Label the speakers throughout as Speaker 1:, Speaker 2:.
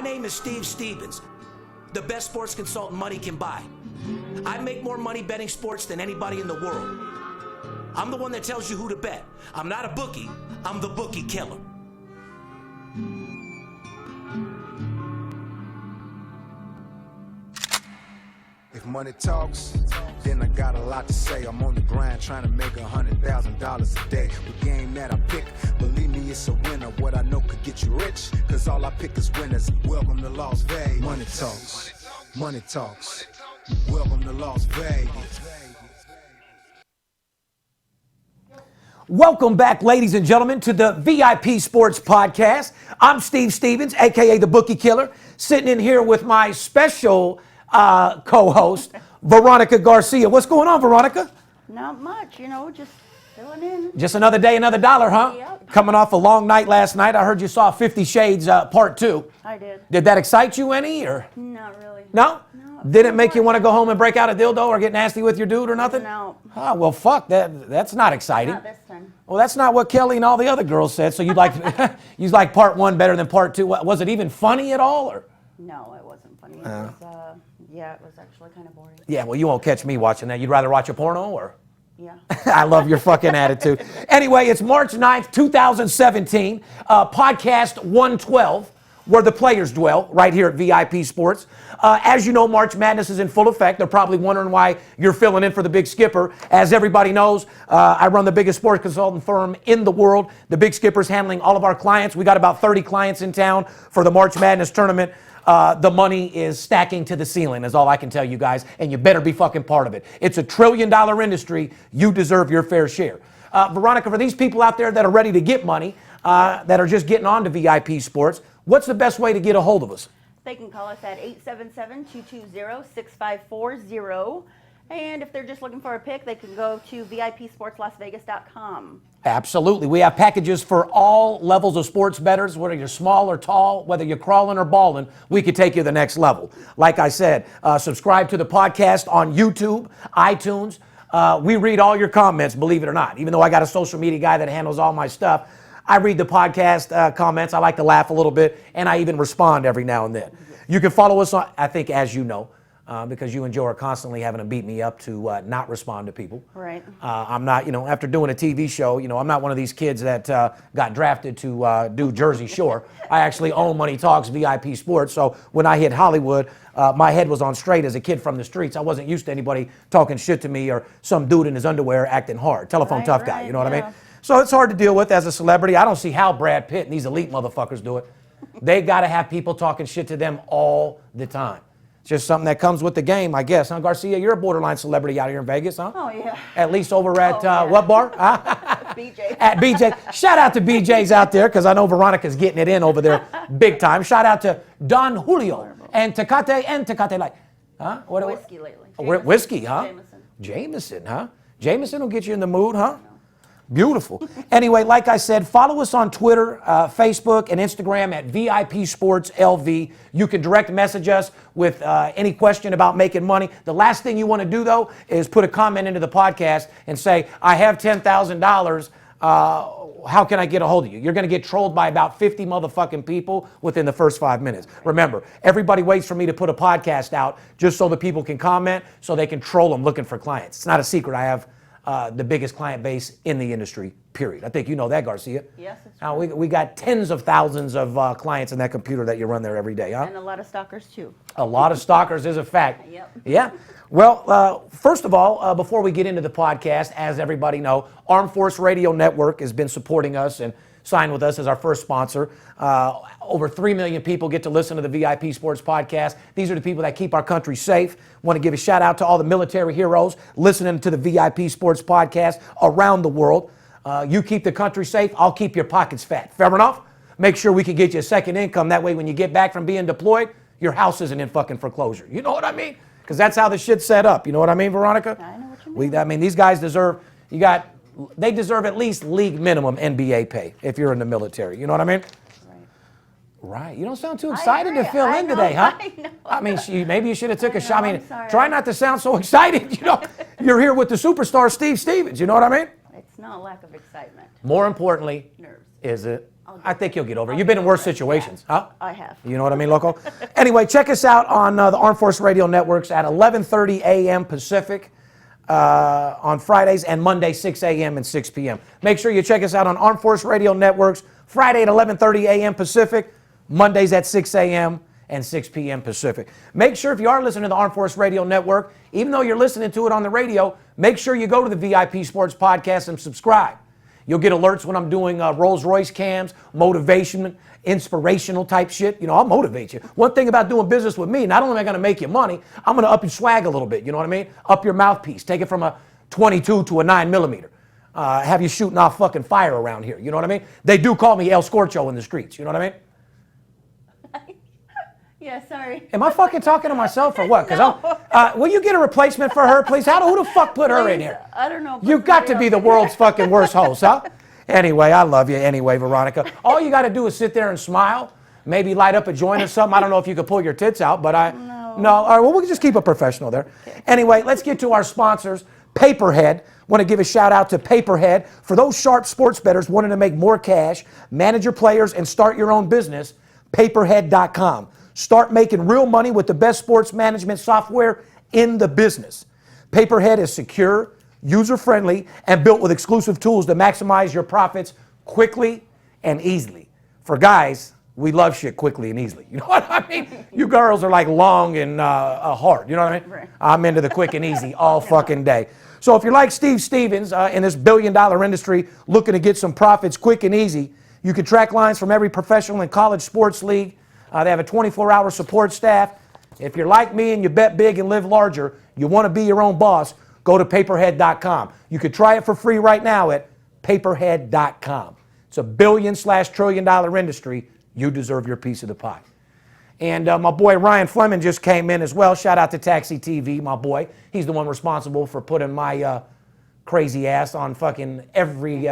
Speaker 1: My name is Steve Stevens, the best sports consultant money can buy. I make more money betting sports than anybody in the world. I'm the one that tells you who to bet. I'm not a bookie, I'm the Bookie Killer.
Speaker 2: If money talks, then I got a lot to say. I'm on the grind trying to make $100,000 a day. The game that I pick, believe me, it's a winner. What I know could get you rich, cause all I pick is winners. Welcome to Las Vegas. Money talks, money talks. Welcome to Las Vegas.
Speaker 3: Welcome back, ladies and gentlemen, to the VIP Sports Podcast. I'm Steve Stevens, a.k.a. the Bookie Killer, sitting in here with my special co-host, Veronica Garcia. What's going on, Veronica?
Speaker 4: Not much, just filling in.
Speaker 3: Just another day, another dollar, huh?
Speaker 4: Yep.
Speaker 3: Coming off a long night last night. I heard you saw 50 Shades Part 2.
Speaker 4: I did.
Speaker 3: Did that excite you any, or?
Speaker 4: Not really.
Speaker 3: No?
Speaker 4: No.
Speaker 3: Did it make you want to go home and break out a dildo or get nasty with your dude or nothing?
Speaker 4: No.
Speaker 3: Oh, well, fuck, that's not exciting.
Speaker 4: Not this time.
Speaker 3: Well, that's not what Kelly and all the other girls said. So you like Part 1 better than Part 2. Was it even funny at all, or?
Speaker 4: No, it wasn't funny. It was actually kind of boring.
Speaker 3: Yeah, well, you won't catch me watching that. You'd rather watch a porno, or?
Speaker 4: Yeah.
Speaker 3: I love your fucking attitude. Anyway, it's March 9th, 2017, podcast 112, where the players dwell, right here at VIP Sports. As you know, March Madness is in full effect. They're probably wondering why you're filling in for the Big Skipper. As everybody knows, I run the biggest sports consultant firm in the world. The Big Skipper's handling all of our clients. We got about 30 clients in town for the March Madness tournament. The money is stacking to the ceiling, is all I can tell you guys, and you better be fucking part of it. It's a $1 trillion industry. You deserve your fair share. Veronica, for these people out there that are ready to get money, that are just getting on to VIP Sports, what's the best way to get a hold of us?
Speaker 4: They can call us at 877-220-6540. And if they're just looking for a pick, they can go to VIPSportsLasVegas.com.
Speaker 3: Absolutely. We have packages for all levels of sports bettors, whether you're small or tall, whether you're crawling or balling, we could take you to the next level. Like I said, subscribe to the podcast on YouTube, iTunes. We read all your comments, believe it or not. Even though I got a social media guy that handles all my stuff, I read the podcast comments. I like to laugh a little bit, and I even respond every now and then. You can follow us on, I think, as you know, because you and Joe are constantly having to beat me up to not respond to people.
Speaker 4: Right.
Speaker 3: I'm not, after doing a TV show, I'm not one of these kids that got drafted to do Jersey Shore. I actually own Money Talks VIP Sports, so when I hit Hollywood, my head was on straight as a kid from the streets. I wasn't used to anybody talking shit to me or some dude in his underwear acting hard. Telephone tough guy, you know what I mean? So it's hard to deal with as a celebrity. I don't see how Brad Pitt and these elite motherfuckers do it. They got to have people talking shit to them all the time. It's just something that comes with the game, I guess. Huh, Garcia, you're a borderline celebrity out here in Vegas, huh?
Speaker 4: Oh, yeah.
Speaker 3: At least over at, what bar?
Speaker 4: BJ.
Speaker 3: At BJ. Shout out to BJ's out there, because I know Veronica's getting it in over there big time. Shout out to Don Julio and Tecate Light. Huh?
Speaker 4: Whiskey lately.
Speaker 3: Whiskey, huh?
Speaker 4: Jameson.
Speaker 3: Jameson, huh? Jameson will get you in the mood, huh? Beautiful. Anyway, like I said, follow us on Twitter, Facebook, and Instagram at VIP Sports LV. You can direct message us with any question about making money. The last thing you want to do, though, is put a comment into the podcast and say, I have $10,000. How can I get a hold of you? You're going to get trolled by about 50 motherfucking people within the first 5 minutes. Remember, everybody waits for me to put a podcast out just so the people can comment, so they can troll them looking for clients. It's not a secret. I have the biggest client base in the industry, period. I think you know that, Garcia.
Speaker 4: Yes, it's
Speaker 3: Now,
Speaker 4: true.
Speaker 3: we got tens of thousands of clients in that computer that you run there every day, huh?
Speaker 4: And a lot of stalkers, too.
Speaker 3: A lot of stalkers is a fact.
Speaker 4: Yep.
Speaker 3: Yeah. Well, first of all, before we get into the podcast, as everybody know, Armed Force Radio Network has been supporting us and signed with us as our first sponsor. Over 3 million people get to listen to the VIP Sports Podcast. These are the people that keep our country safe. Want to give a shout out to all the military heroes listening to the VIP Sports Podcast around the world. You keep the country safe, I'll keep your pockets fat. Fair enough? Make sure we can get you a second income. That way when you get back from being deployed, your house isn't in fucking foreclosure. You know what I mean? Because that's how the shit's set up. You know what I mean, Veronica?
Speaker 4: I know what you mean.
Speaker 3: These guys deserve, they deserve at least league minimum NBA pay if you're in the military. You know what I mean? Right. You don't sound too excited to fill in today, huh?
Speaker 4: I know.
Speaker 3: I mean, maybe you should have took a shot. I mean,
Speaker 4: I'm sorry.
Speaker 3: try not to sound so excited. You're here with the superstar Steve Stevens. You know what I mean?
Speaker 4: It's not a lack of excitement.
Speaker 3: More importantly,
Speaker 4: Nerves.
Speaker 3: is it? I think you'll get over it. You've been in worse situations, huh?
Speaker 4: I have.
Speaker 3: You know what I mean, Loco? Anyway, check us out on the Armed Force Radio Networks at 11:30 a.m. Pacific on Fridays and Monday 6 a.m. and 6 p.m. Make sure you check us out on Armed Force Radio Networks Friday at 11:30 a.m. Pacific, Mondays at 6 a.m. and 6 p.m. Pacific. Make sure if you are listening to the Armed Force Radio Network, even though you're listening to it on the radio, make sure you go to the VIP Sports Podcast and subscribe. You'll get alerts when I'm doing Rolls Royce cams, motivation, inspirational type shit. You know, I'll motivate you. One thing about doing business with me, not only am I going to make you money, I'm going to up your swag a little bit. You know what I mean? Up your mouthpiece. Take it from a 22 to a 9mm. Have you shooting off fucking fire around here. You know what I mean? They do call me El Scorcho in the streets. You know what I mean?
Speaker 4: Yeah, sorry.
Speaker 3: Am I fucking talking to myself or what? Because
Speaker 4: No.
Speaker 3: Will you get a replacement for her, please? Who the fuck put her in here?
Speaker 4: I don't know.
Speaker 3: You've got to be the world's fucking worst host, huh? Anyway, I love you anyway, Veronica. All you got to do is sit there and smile, maybe light up a joint or something. I don't know if you could pull your tits out, but No. All right, well, we'll just keep it professional there. Okay. Anyway, let's get to our sponsors. Paperhead. Want to give a shout out to Paperhead. For those sharp sports bettors wanting to make more cash, manage your players, and start your own business, paperhead.com. Start making real money with the best sports management software in the business. Paperhead is secure, user-friendly, and built with exclusive tools to maximize your profits quickly and easily. For guys, we love shit quickly and easily. You know what I mean? You girls are like long and hard. You know what I mean?
Speaker 4: Right.
Speaker 3: I'm into the quick and easy all fucking day. So if you're like Steve Stevens in this billion-dollar industry looking to get some profits quick and easy, you can track lines from every professional and college sports league. They have a 24-hour support staff. If you're like me and you bet big and live larger, you want to be your own boss, go to paperhead.com. You could try it for free right now at paperhead.com. It's a billion/trillion-dollar industry. You deserve your piece of the pie. And my boy Ryan Fleming just came in as well. Shout out to Taxi TV, my boy. He's the one responsible for putting my crazy ass on fucking every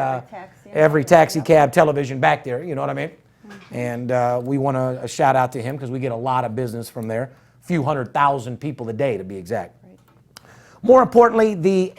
Speaker 3: taxi cab television back there. You know what I mean? And we want to shout out to him because we get a lot of business from there. A few 100,000 people a day to be exact. Right. More importantly, the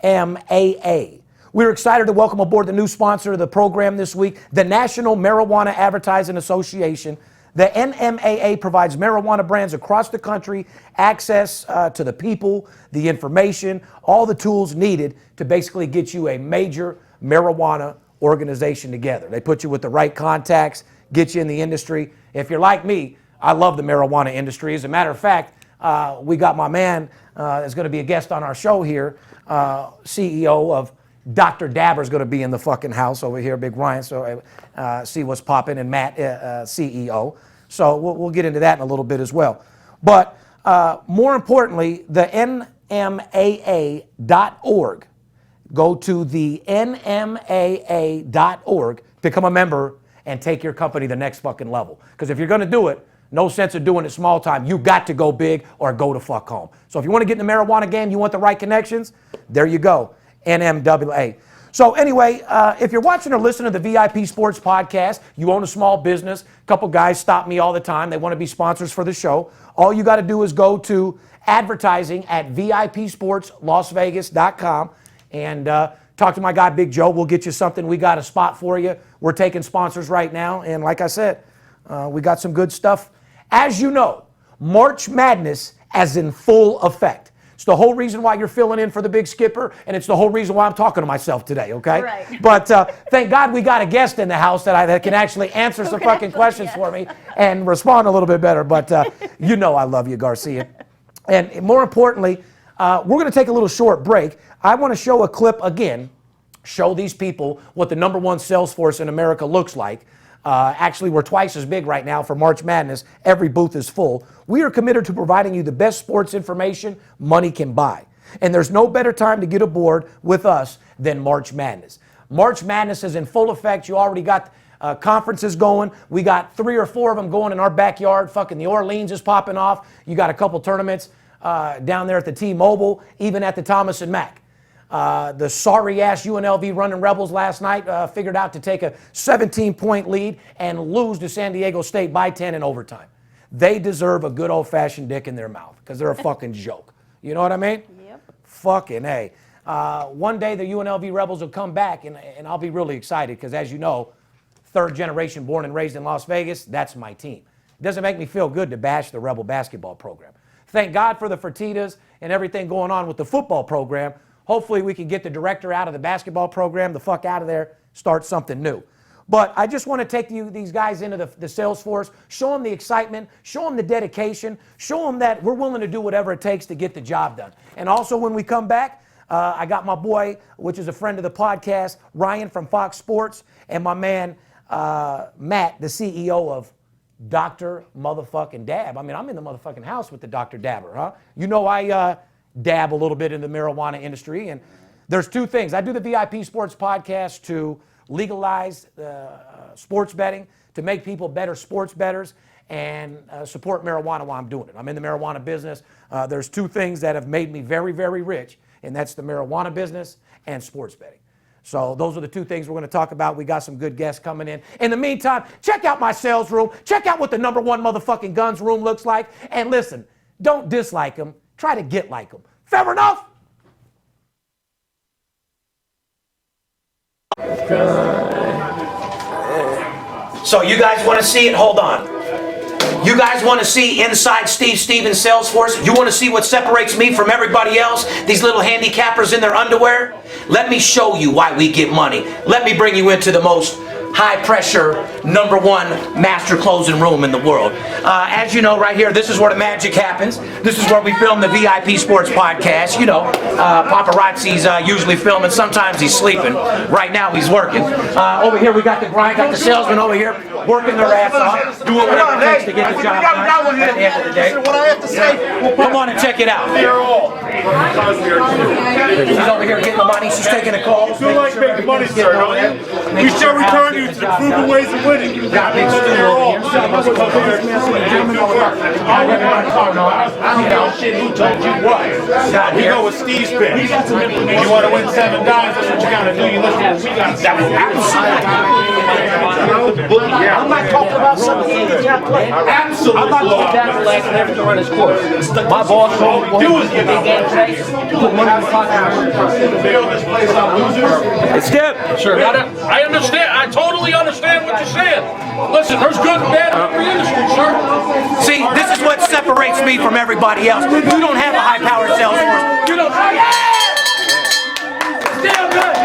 Speaker 3: NMAA. We're excited to welcome aboard the new sponsor of the program this week, the National Marijuana Advertising Association. The NMAA provides marijuana brands across the country access to the people, the information, all the tools needed to basically get you a major marijuana organization together. They put you with the right contacts, get you in the industry. If you're like me, I love the marijuana industry. As a matter of fact, we got my man that's going to be a guest on our show here, CEO of Dr. Dabber's going to be in the fucking house over here, Big Ryan, so see what's popping, and Matt, CEO. So we'll get into that in a little bit as well. But more importantly, the NMAA.org. Go to the NMAA.org, become a member, and take your company the next fucking level. Because if you're going to do it, no sense of doing it small time. You got to go big or go to fuck home. So if you want to get in the marijuana game, you want the right connections, there you go, NMAA. So anyway, if you're watching or listening to the VIP Sports Podcast, you own a small business, a couple guys stop me all the time. They want to be sponsors for the show. All you got to do is go to advertising at VIPSportsLasVegas.com. And talk to my guy, Big Joe. We'll get you something. We got a spot for you. We're taking sponsors right now. And like I said, we got some good stuff. As you know, March Madness is in full effect. It's the whole reason why you're filling in for the Big Skipper, and it's the whole reason why I'm talking to myself today, okay?
Speaker 4: Right.
Speaker 3: But thank God we got a guest in the house that can actually answer some fucking questions for me and respond a little bit better. But you know I love you, Garcia. And more importantly, we're going to take a little short break. I want to show a clip again, show these people what the #1 sales force in America looks like. Actually, we're twice as big right now for March Madness. Every booth is full. We are committed to providing you the best sports information money can buy. And there's no better time to get aboard with us than March Madness. March Madness is in full effect. You already got conferences going. We got 3 or 4 of them going in our backyard. Fucking the Orleans is popping off. You got a couple tournaments down there at the T-Mobile, even at the Thomas and Mack. The sorry-ass UNLV running Rebels last night figured out to take a 17-point lead and lose to San Diego State by 10 in overtime. They deserve a good old-fashioned dick in their mouth because they're a fucking joke. You know what I mean?
Speaker 4: Yep.
Speaker 3: Fucking A. One day the UNLV Rebels will come back, and I'll be really excited because, as you know, third generation born and raised in Las Vegas, that's my team. It doesn't make me feel good to bash the Rebel basketball program. Thank God for the Fertittas and everything going on with the football program. Hopefully we can get the director out of the basketball program, the fuck out of there, start something new. But I just want to take these guys into the sales force, show them the excitement, show them the dedication, show them that we're willing to do whatever it takes to get the job done. And also when we come back, I got my boy, which is a friend of the podcast, Ryan from Fox Sports, and my man, Matt, the CEO of Dr. Motherfucking Dab. I mean, I'm in the motherfucking house with the Dr. Dabber, huh? You know I dab a little bit in the marijuana industry, and there's two things. I do the VIP Sports Podcast to legalize sports betting, to make people better sports bettors, and support marijuana while I'm doing it. I'm in the marijuana business. There's two things that have made me very, very rich, and that's the marijuana business and sports betting. So those are the two things we're going to talk about. We got some good guests coming in. In the meantime, check out my sales room. Check out what the number one motherfucking guns room looks like. And listen, don't dislike them. Try to get like them. Fair enough? So you guys want to see it? Hold on. You guys want to see inside Steve Stevens' sales force? You want to see what separates me from everybody else? These little handicappers in their underwear? Let me show you why we get money. Let me bring you into the most high-pressure, number one master closing room in the world. As you know, right here, this is where the magic happens. This is where we film the VIP Sports Podcast. You know, paparazzi's usually filming. Sometimes he's sleeping. Right now, he's working. Over here, we got the grind, got the salesman over here working their ass off, doing whatever it takes to get the job done at the end of the day.
Speaker 5: What I have to say.
Speaker 3: Come on and check it out. She's over here getting the money. She's taking a call.
Speaker 5: You like making money, sir, don't you? We shall return you to the proven ways of winning. You know shit, who told you what? We go with Steve's pick. You want to win $7, that's what you gotta do. You listen to what we got.
Speaker 6: I'm not talking about something he can't play.
Speaker 5: Absolutely.
Speaker 6: I'm not going down to last and everything run his course. My boss told me, do is get big game today. Put money in the pocket.
Speaker 5: It's Skip.
Speaker 6: Sure.
Speaker 7: I understand. I totally understand what you're saying. Listen, there's good and bad in every industry, sir.
Speaker 3: See, this is what separates me from everybody else. You don't have a high-powered sales force. You don't. Still good.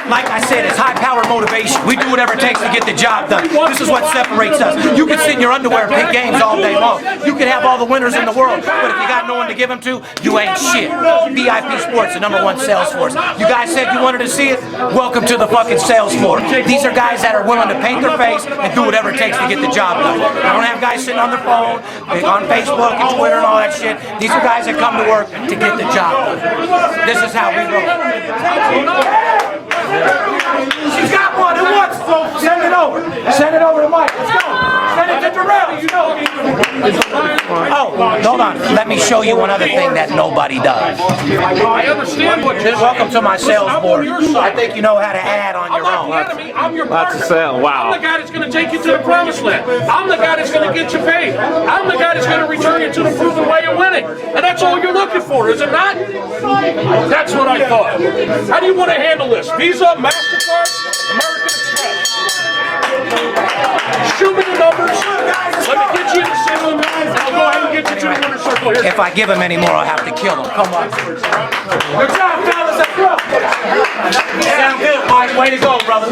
Speaker 3: Like I said, it's high-powered motivation. We do whatever it takes to get the job done. This is what separates us. You can sit in your underwear and pick games all day long. You can have all the winners in the world, but if you got no one to give them to, you ain't shit. VIP Sports, the number one sales force. You guys said you wanted to see it? Welcome to the fucking sales floor. These are guys that are willing to paint their face and do whatever it takes to get the job done. I don't have guys sitting on their phone, on Facebook and Twitter and all that shit. These are guys that come to work to get the job done. This is how we roll. She's got one. Who wants? Send it over. Send it over to Mike. Let's go. Send it to Darrell. You know. Oh, hold on. Let me show you one other thing that nobody does.
Speaker 7: I understand what you're saying.
Speaker 3: Welcome to my sales
Speaker 7: I'm
Speaker 3: board.
Speaker 7: on your side.
Speaker 3: I think you know how to add on your
Speaker 7: I'm
Speaker 3: own.
Speaker 7: not the enemy. I'm your partner.
Speaker 5: That's a sale. Wow.
Speaker 7: I'm the guy that's going to take you to the promised land. I'm the guy that's going to get you paid. I'm the guy that's going to return you to the proven way of winning. And that's all you're looking for, is it not? That's what I thought. How do you want to handle this? Visa, MasterCard, American Express. Shoot me the numbers. Let me get you in the system. I'll go ahead and get you to the winner's circle here.
Speaker 3: If I give him any more, I'll have to kill him. Come on. Good job, fellas. Let's go. Sound good, Mike. Way to go, brother.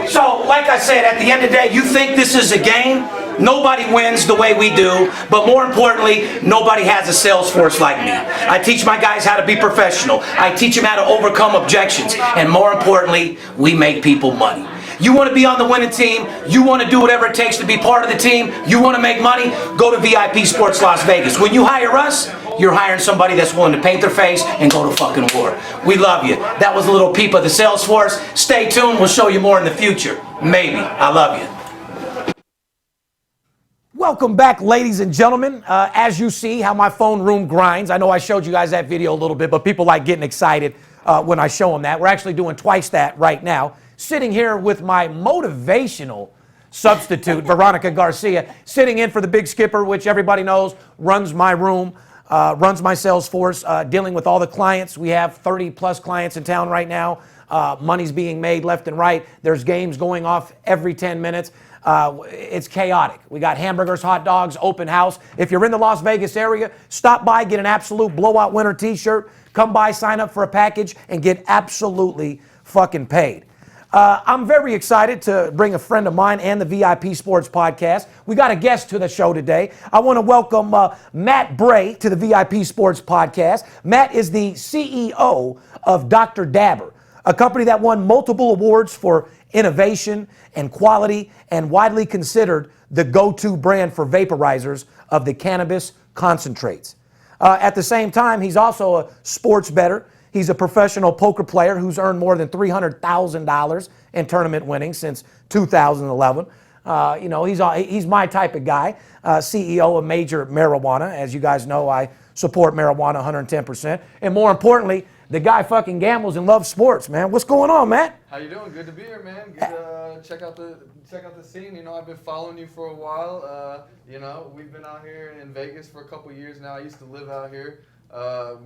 Speaker 3: So, like I said, at the end of the day, you think this is a game? Nobody wins the way we do, but more importantly, nobody has a sales force like me. I teach my guys how to be professional. I teach them how to overcome objections. And more importantly, we make people money. You want to be on the winning team, you want to do whatever it takes to be part of the team, you want to make money, go to VIP Sports Las Vegas. When you hire us, you're hiring somebody that's willing to paint their face and go to fucking war. We love you. That was a little peep of the sales force. Stay tuned, we'll show you more in the future. Maybe. I love you. Welcome back, ladies and gentlemen. As you see how my phone room grinds, I know I showed you guys that video a little bit, but people like getting excited when I show them that. We're actually doing twice that right now. Sitting here with my motivational substitute, Veronica Garcia, sitting in for the Big Skipper, which everybody knows runs my room, runs my sales force, dealing with all the clients. We have 30 plus clients in town right now. Money's being made left and right. There's games going off every 10 minutes. It's chaotic. We got hamburgers, hot dogs, open house. If you're in the Las Vegas area, stop by, get an absolute blowout winner t-shirt. Come by, sign up for a package, and get absolutely fucking paid. I'm very excited to bring a friend of mine and the VIP Sports Podcast. We got a guest to the show today. I want to welcome Matt Bray to the VIP Sports Podcast. Matt is the CEO of Dr. Dabber, a company that won multiple awards for innovation and quality and widely considered the go-to brand for vaporizers of the cannabis concentrates. At the same time, he's also a sports bettor. He's a professional poker player who's earned more than $300,000 in tournament winnings since 2011. He's my type of guy, CEO of Major Marijuana. As you guys know, I support marijuana 110%. And more importantly, the guy fucking gambles and loves sports, man. What's going on, Matt?
Speaker 8: How you doing? Good to be here, man. Good, check out the scene. You know, I've been following you for a while. We've been out here in Vegas for a couple years now. I used to live out here.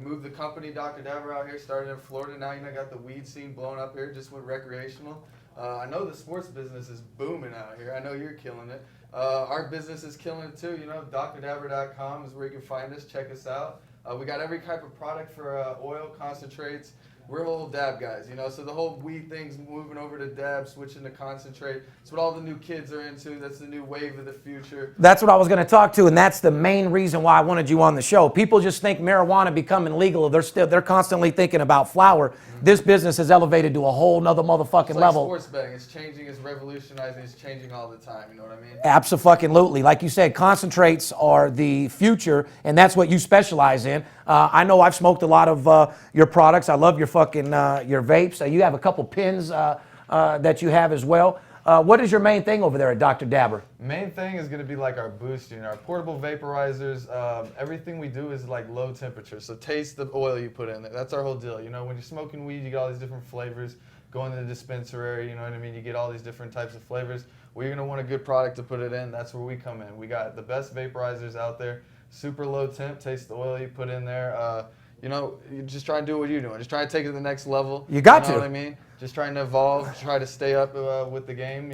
Speaker 8: Moved the company, Dr. Dabber, out here, started in Florida. Now, got the weed scene blowing up here, just went recreational. I know the sports business is booming out here. I know you're killing it. Our business is killing it too. drdabber.com is where you can find us. Check us out. We got every type of product for oil, concentrates. We're all dab guys, so the whole weed thing's moving over to dab, switching to concentrate. It's what all the new kids are into. That's the new wave of the future.
Speaker 3: That's what I was going to talk to, and that's the main reason why I wanted you on the show. People just think marijuana becoming legal. They're constantly thinking about flower. Mm-hmm. This business has elevated to a whole nother motherfucking
Speaker 8: it's like
Speaker 3: level.
Speaker 8: Sports betting. It's changing. It's revolutionizing. It's changing all the time. You know what I mean?
Speaker 3: Absolutely. Like you said, concentrates are the future, and that's what you specialize in. I know I've smoked a lot of your products. I love your fucking your vapes. You have a couple pins that you have as well. What is your main thing over there at Dr. Dabber?
Speaker 8: Main thing is going to be like our boost, our portable vaporizers. Everything we do is like low temperature. So taste the oil you put in there. That's our whole deal. When you're smoking weed, you get all these different flavors. Go into the dispensary, you know what I mean? You get all these different types of flavors. Well, you're going to want a good product to put it in. That's where we come in. We got the best vaporizers out there. Super low temp. Taste the oil you put in there. You just try and do what you're doing. Just try to take it to the next level.
Speaker 3: You got to.
Speaker 8: You know what I mean? Just trying to evolve, try to stay up with the game,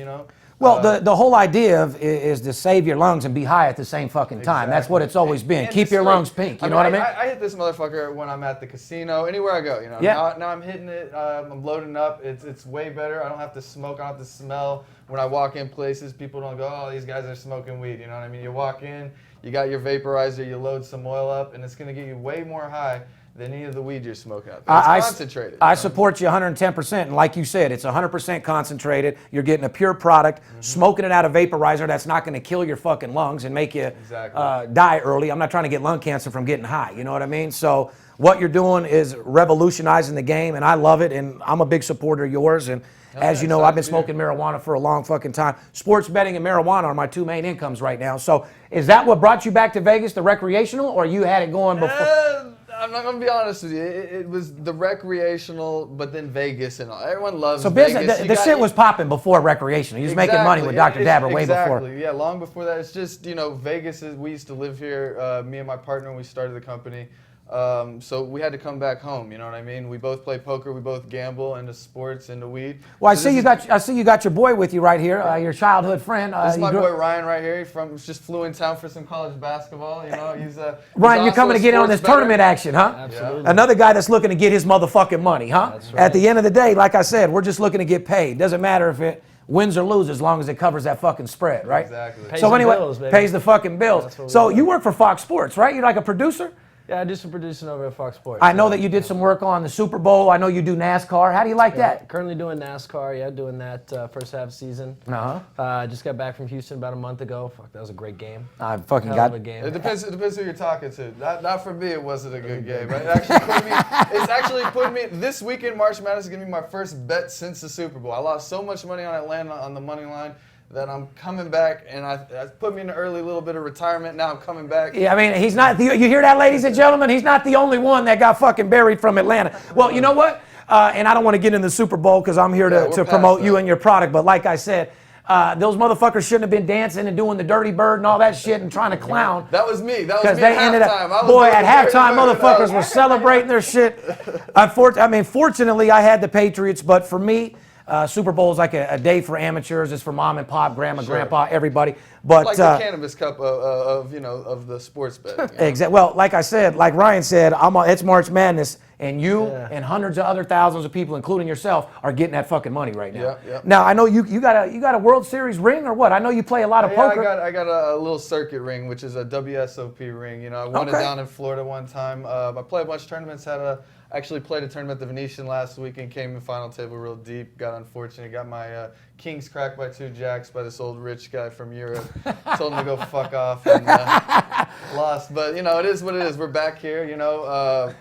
Speaker 3: Well, the whole idea is to save your lungs and be high at the same fucking time. Exactly. That's what it's always been.
Speaker 8: And
Speaker 3: keep your lungs pink. You know what I mean?
Speaker 8: I hit this motherfucker when I'm at the casino, anywhere I go.
Speaker 3: Yeah.
Speaker 8: Now I'm hitting it. I'm loading up. It's way better. I don't have to smoke. I don't have to smell. When I walk in places, people don't go, "Oh, these guys are smoking weed." You know what I mean? You walk in, you got your vaporizer, you load some oil up, and it's gonna get you way more high than any of the weed you're smoking out there. It's concentrated.
Speaker 3: I support you 110%. And like you said, it's 100% concentrated. You're getting a pure product, smoking it out of vaporizer that's not going to kill your fucking lungs and make you die early. I'm not trying to get lung cancer from getting high. You know what I mean? So what you're doing is revolutionizing the game, and I love it, and I'm a big supporter of yours. And as you know, I've been smoking marijuana for a long fucking time. Sports betting and marijuana are my two main incomes right now. So is that what brought you back to Vegas, the recreational, or you had it going before?
Speaker 8: I'm not going to be honest with you. It was the recreational, but then Vegas and all. Everyone loves
Speaker 3: Vegas.
Speaker 8: So
Speaker 3: the shit was popping before recreational. He was making money with Dr. Dabber way before.
Speaker 8: Exactly. Yeah, long before that. It's just, Vegas we used to live here, me and my partner, when we started the company. So we had to come back home, you know what I mean? We both play poker, we both gamble, into sports, into weed.
Speaker 3: Well, I see you got your boy with you right here, your childhood friend.
Speaker 8: This is my boy Ryan right here. He just flew in town for some college basketball. He's
Speaker 3: Ryan, you're coming to get in on this tournament action, huh?
Speaker 6: Absolutely.
Speaker 3: Another guy that's looking to get his motherfucking money, huh?
Speaker 6: That's right.
Speaker 3: At the end of the day, like I said, we're just looking to get paid. Doesn't matter if it wins or loses, as long as it covers that fucking spread, right?
Speaker 8: Exactly.
Speaker 3: So anyway,
Speaker 6: bills, baby.
Speaker 3: pays the fucking bills. So you work for Fox Sports, right? You're like a producer?
Speaker 6: Yeah, I do some producing over at Fox Sports.
Speaker 3: I know that you did some work on the Super Bowl. I know you do NASCAR. How do you like that?
Speaker 6: Currently doing NASCAR, doing that first half season. Just got back from Houston about a month ago. Fuck, that was a great game.
Speaker 3: I fucking
Speaker 6: Hell
Speaker 3: got
Speaker 6: of a game.
Speaker 8: It depends who you're talking to. Not for me, it wasn't a good game. It's actually put me, this weekend, March Madness is going to be my first bet since the Super Bowl. I lost so much money on Atlanta on the money line that I'm coming back, and I put me in an early little bit of retirement. Now I'm coming back.
Speaker 3: Yeah, I mean, he's not, you hear that, ladies and gentlemen? He's not the only one that got fucking buried from Atlanta. Well, you know what? And I don't want to get in the Super Bowl because I'm here to promote you and your product. But like I said, Those motherfuckers shouldn't have been dancing and doing the dirty bird and all that shit and trying to clown.
Speaker 8: That was me. That was
Speaker 3: Because
Speaker 8: me
Speaker 3: they
Speaker 8: at
Speaker 3: ended
Speaker 8: halftime.
Speaker 3: up, boy, at halftime, motherfuckers were celebrating their shit. Fortunately, I had the Patriots, but for me, Super Bowl is like a day for amateurs. It's for mom and pop, grandma, grandpa, everybody. But
Speaker 8: like the cannabis cup of the sports betting.
Speaker 3: Exactly. Well, like I said, like Ryan said, it's March Madness, and you and hundreds of other thousands of people, including yourself, are getting that fucking money right now.
Speaker 8: Yeah.
Speaker 3: Now I know you got a World Series ring or what? I know you play a lot of poker.
Speaker 8: I got a little circuit ring, which is a WSOP ring. I won it down in Florida one time. I played a bunch of tournaments. Actually played a tournament at the Venetian last weekend. Came in final table real deep. Got unfortunate. Got my kings cracked by 2 jacks by this old rich guy from Europe. Told him to go fuck off and lost. But it is what it is. We're back here.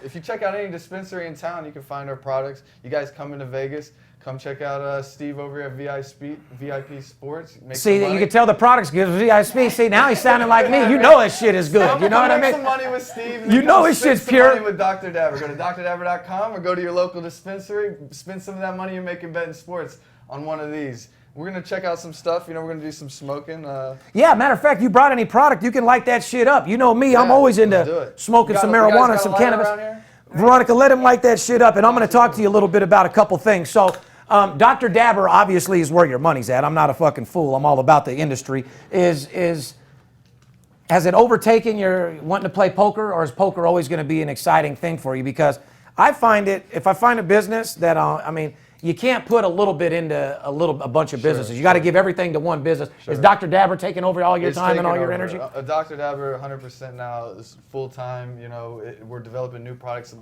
Speaker 8: If you check out any dispensary in town, you can find our products. You guys come into Vegas. Come check out Steve over at VIP Sports.
Speaker 3: See, you can tell the products gives VIP. See, now he's sounding like me. You know his shit is good. You know what I mean?
Speaker 8: Make some money with Steve.
Speaker 3: You know his shit's pure.
Speaker 8: Money with Dr. Dabber. Go to drdabber.com or go to your local dispensary. Spend some of that money you're making betting sports on one of these. We're going to check out some stuff. We're going to do some smoking.
Speaker 3: Yeah, matter of fact, you brought any product, you can light that shit up. You know me, I'm always into smoking some marijuana and some cannabis. Veronica, let him light that shit up, and I'm going to talk to you a little bit about a couple things. So, Dr. Dabber obviously is where your money's at. I'm not a fucking fool. I'm all about the industry. Has it overtaken your wanting to play poker, or is poker always going to be an exciting thing for you? Because I find it, if I find a business that, you can't put a little bit into a bunch of businesses. You got to give everything to one business. Is Dr. Dabber taking over all your time and all your energy?
Speaker 8: Dr. Dabber 100% now is full time. We're developing new products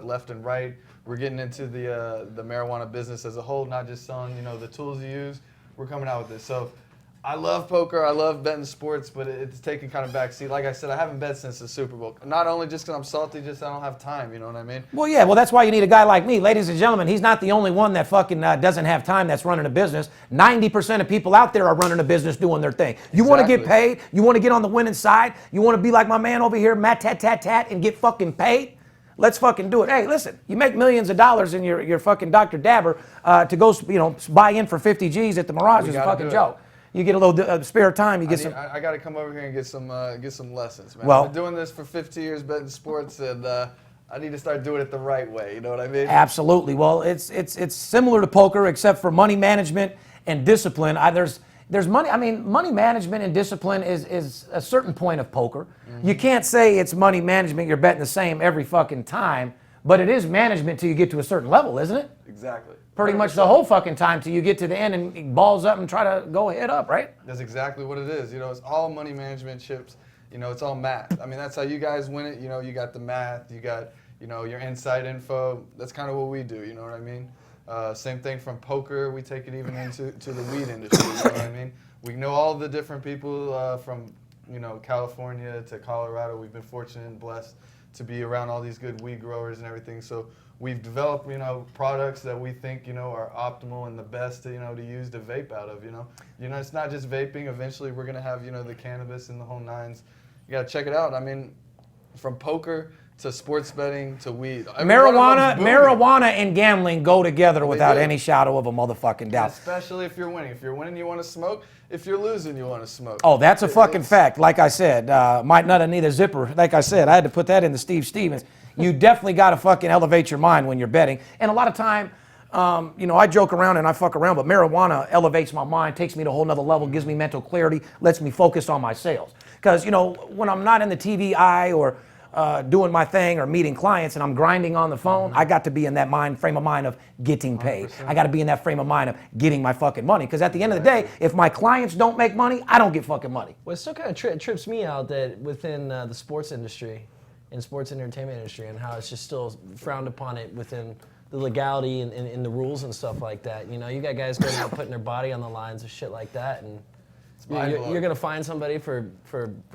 Speaker 8: left and right. We're getting into the marijuana business as a whole, not just selling the tools you use. We're coming out with this. So I love poker. I love betting sports, but it's taking kind of backseat. Like I said, I haven't bet since the Super Bowl. Not only just because I'm salty, just I don't have time. You know what I mean?
Speaker 3: Well, yeah. Well, that's why you need a guy like me. Ladies and gentlemen, he's not the only one that fucking doesn't have time that's running a business. 90% of people out there are running a business doing their thing. You want to get paid? You want to get on the winning side? You want to be like my man over here, Matt Tat Tat Tat, and get fucking paid? Let's fucking do it. Hey, listen, you make millions of dollars in your fucking Dr. Dabber to go, buy in for 50 G's at the Mirage is a fucking joke. You get a little spare time. You get some.
Speaker 8: I got to come over here and get some lessons, man.
Speaker 3: Well,
Speaker 8: I've been doing this for 50 years, betting sports, and I need to start doing it the right way. You know what I mean?
Speaker 3: Absolutely. Well, it's similar to poker, except for money management and discipline. There's money. Money management and discipline is a certain point of poker. Mm-hmm. You can't say it's money management. You're betting the same every fucking time, but it is management till you get to a certain level, isn't it?
Speaker 8: Exactly.
Speaker 3: Pretty much the whole fucking time till you get to the end and balls up and try to go head up, right?
Speaker 8: That's exactly what it is. It's all money management chips. It's all math. That's how you guys win it. You got the math. You got your inside info. That's kind of what we do. You know what I mean? Same thing from poker. We take it even into the weed industry. You know what I mean? We know all the different people from California to Colorado. We've been fortunate and blessed to be around all these good weed growers and everything. So we've developed products that we think are optimal and the best to use to vape out of. It's not just vaping. Eventually we're gonna have the cannabis and the whole nines. You gotta check it out. From poker to sports betting to weed.
Speaker 3: Marijuana and gambling go together without any shadow of a motherfucking doubt.
Speaker 8: Especially if you're winning. If you're winning, you want to smoke. If you're losing, you want to smoke.
Speaker 3: Oh, that's a fucking fact. Like I said, might not have need a zipper. Like I said, I had to put that into Steve Stevens. You definitely got to fucking elevate your mind when you're betting. And a lot of time, I joke around and I fuck around, but marijuana elevates my mind, takes me to a whole nother level, gives me mental clarity, lets me focus on my sales. Because, when I'm not in the TV eye or doing my thing or meeting clients and I'm grinding on the phone, I got to be in that frame of mind of getting paid. 100%. I got to be in that frame of mind of getting my fucking money. Because at the end of the day, if my clients don't make money, I don't get fucking money.
Speaker 6: Well, it still kind of trips me out that within the sports industry and sports entertainment industry and how it's just still frowned upon it within the legality and the rules and stuff like that. You got guys going out putting their body on the lines and shit like that, and you're gonna find somebody for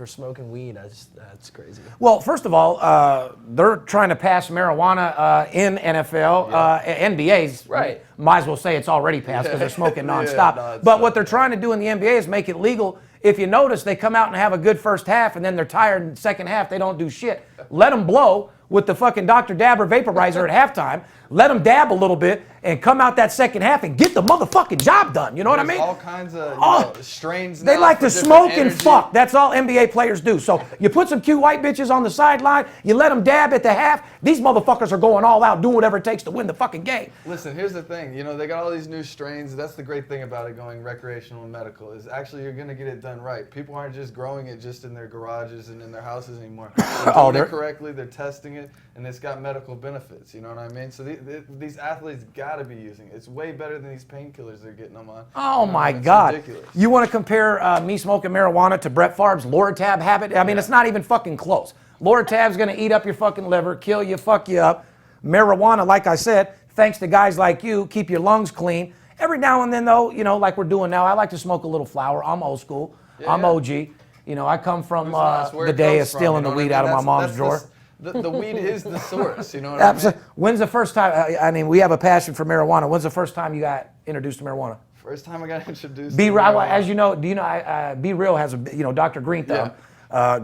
Speaker 6: smoking weed. That's crazy.
Speaker 3: Well, first of all, they're trying to pass marijuana in NFL, NBA's.
Speaker 6: Right.
Speaker 3: Might as well say it's already passed because they're smoking nonstop. But what they're trying to do in the NBA is make it legal. If you notice, they come out and have a good first half, and then they're tired in the second half. They don't do shit. Let them blow. with the fucking Dr. Dabber vaporizer at halftime, let them dab a little bit, and come out that second half and get the motherfucking job done. You know what I mean?
Speaker 8: All kinds of strains.
Speaker 3: They
Speaker 8: now
Speaker 3: like
Speaker 8: for
Speaker 3: to
Speaker 8: different
Speaker 3: smoke and
Speaker 8: energy.
Speaker 3: fuck. That's all NBA players do. So you put some cute white bitches on the sideline, you let them dab at the half. These motherfuckers are going all out, doing whatever it takes to win the fucking game.
Speaker 8: Listen, here's the thing. You know, they got all these new strains. That's the great thing about it going recreational and medical is actually you're going to get it done right. People aren't just growing it just in their garages and in their houses anymore. They're doing it correctly. They're testing it, and it's got medical benefits. You know what I mean? So these athletes got to be using it. It's way better than these painkillers they're getting them on.
Speaker 3: Oh my
Speaker 8: It's
Speaker 3: God.
Speaker 8: ridiculous.
Speaker 3: You want to compare me smoking marijuana to Brett Favre's Loratab habit? I mean, it's not even fucking close. Loratab's going to eat up your fucking liver, kill you, fuck you up. Marijuana, like I said, thanks to guys like you, keep your lungs clean. Every now and then, though, you know, like we're doing now, I like to smoke a little flower. I'm old school. I'm OG. You know, I come from the day of stealing the weed out of my mom's drawer.
Speaker 8: The weed is the source, you know what I mean?
Speaker 3: Absolutely. When's the first time, I mean, we have a passion for marijuana. When's the first time you got introduced to marijuana?
Speaker 8: First time I got introduced
Speaker 3: Be
Speaker 8: to
Speaker 3: Real,
Speaker 8: marijuana.
Speaker 3: as you know, do you know, Be Real has a, you know, Dr. Green Thumb,